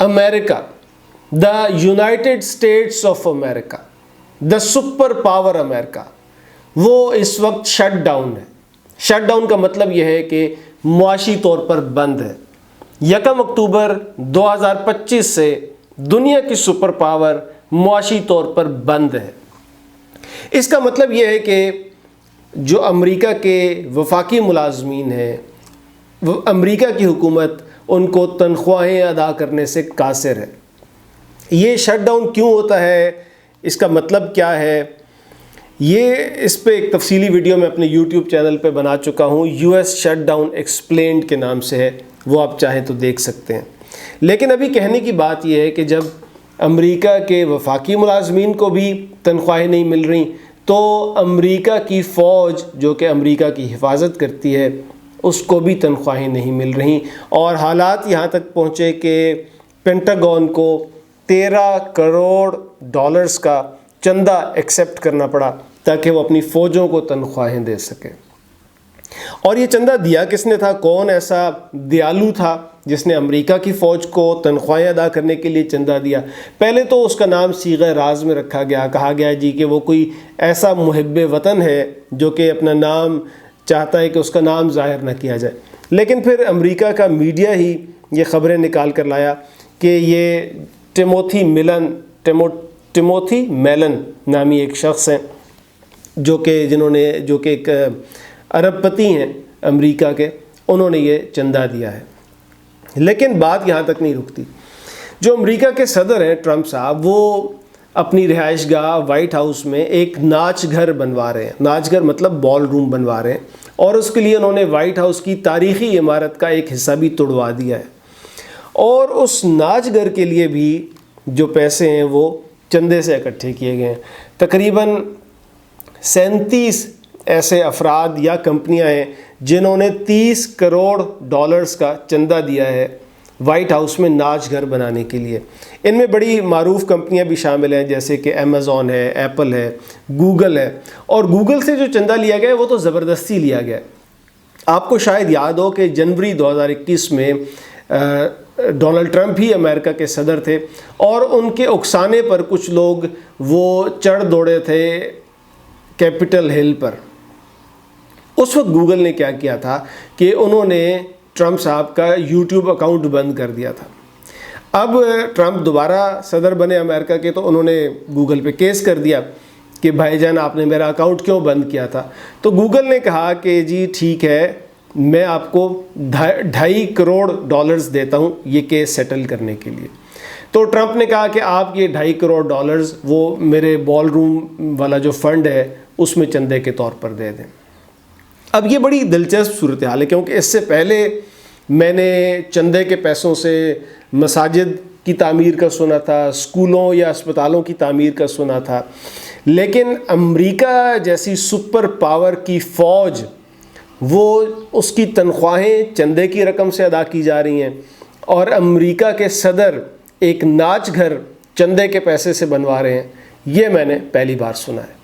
America, the United States of America, the super power America, وہ اس وقت shut down ہے. Shut down کا مطلب یہ ہے کہ معاشی طور پر بند ہے. 1 اکتوبر 2025 سے دنیا کی سپر پاور معاشی طور پر بند ہے. اس کا مطلب یہ ہے کہ جو امریکہ کے وفاقی ملازمین ہیں، امریکہ کی حکومت ان کو تنخواہیں ادا کرنے سے قاصر ہے. یہ شٹ ڈاؤن کیوں ہوتا ہے، اس کا مطلب کیا ہے، یہ اس پہ ایک تفصیلی ویڈیو میں اپنے یوٹیوب چینل پہ بنا چکا ہوں. US شٹ ڈاؤن ایکسپلینڈ کے نام سے ہے، وہ آپ چاہیں تو دیکھ سکتے ہیں. لیکن ابھی کہنے کی بات یہ ہے کہ جب امریکہ کے وفاقی ملازمین کو بھی تنخواہیں نہیں مل رہی، تو امریکہ کی فوج جو کہ امریکہ کی حفاظت کرتی ہے اس کو بھی تنخواہیں نہیں مل رہی. اور حالات یہاں تک پہنچے کہ پینٹاگون کو $13 کروڑ کا چندہ ایکسیپٹ کرنا پڑا تاکہ وہ اپنی فوجوں کو تنخواہیں دے سکے. اور یہ چندہ دیا کس نے تھا؟ کون ایسا دیالو تھا جس نے امریکہ کی فوج کو تنخواہیں ادا کرنے کے لیے چندہ دیا؟ پہلے تو اس کا نام صیغہ راز میں رکھا گیا، کہا گیا جی کہ وہ کوئی ایسا محب وطن ہے جو کہ اپنا نام چاہتا ہے کہ اس کا نام ظاہر نہ کیا جائے. لیکن پھر امریکہ کا میڈیا ہی یہ خبریں نکال کر لایا کہ یہ ٹیموتھی میلن نامی ایک شخص ہیں جو کہ ایک عرب پتی ہیں امریکہ کے، انہوں نے یہ چندہ دیا ہے. لیکن بات یہاں تک نہیں رکتی. جو امریکہ کے صدر ہیں ٹرمپ صاحب، وہ اپنی رہائش گاہ وائٹ ہاؤس میں ایک ناچ گھر بنوا رہے ہیں. ناچ گھر مطلب بال روم بنوا رہے ہیں، اور اس کے لیے انہوں نے وائٹ ہاؤس کی تاریخی عمارت کا ایک حصہ بھی توڑوا دیا ہے. اور اس ناچ گھر کے لیے بھی جو پیسے ہیں وہ چندے سے اکٹھے کیے گئے ہیں. تقریباً 37 ایسے افراد یا کمپنیاں ہیں جنہوں نے $30 کروڑ کا چندہ دیا ہے وائٹ ہاؤس میں ناچ گھر بنانے کے لیے. ان میں بڑی معروف کمپنیاں بھی شامل ہیں جیسے کہ Amazon ہے، ایپل ہے، گوگل ہے. اور گوگل سے جو چندہ لیا گیا ہے وہ تو زبردستی لیا گیا ہے. آپ کو شاید یاد ہو کہ جنوری 2021 میں ڈونلڈ ٹرمپ ہی امریکہ کے صدر تھے، اور ان کے اکسانے پر کچھ لوگ وہ چڑھ دوڑے تھے کیپٹل ہل پر. اس وقت گوگل نے کیا کیا تھا کہ انہوں نے ٹرمپ صاحب کا یوٹیوب اکاؤنٹ بند کر دیا تھا. اب ٹرمپ دوبارہ صدر بنے امریکہ کے تو انہوں نے گوگل پہ کیس کر دیا کہ بھائی جان آپ نے میرا اکاؤنٹ کیوں بند کیا تھا. تو گوگل نے کہا کہ جی ٹھیک ہے، میں آپ کو $2.5 کروڑ دیتا ہوں یہ کیس سیٹل کرنے کے لیے. تو ٹرمپ نے کہا کہ آپ یہ $2.5 کروڑ وہ میرے بال روم والا جو فنڈ ہے اس میں چندے کے طور پر دے دیں. اب یہ بڑی دلچسپ صورتحال ہے، کیونکہ اس سے پہلے میں نے چندے کے پیسوں سے مساجد کی تعمیر کا سنا تھا، اسکولوں یا اسپتالوں کی تعمیر کا سنا تھا. لیکن امریکہ جیسی سپر پاور کی فوج، وہ اس کی تنخواہیں چندے کی رقم سے ادا کی جا رہی ہیں، اور امریکہ کے صدر ایک ناچ گھر چندے کے پیسے سے بنوا رہے ہیں. یہ میں نے پہلی بار سنا ہے.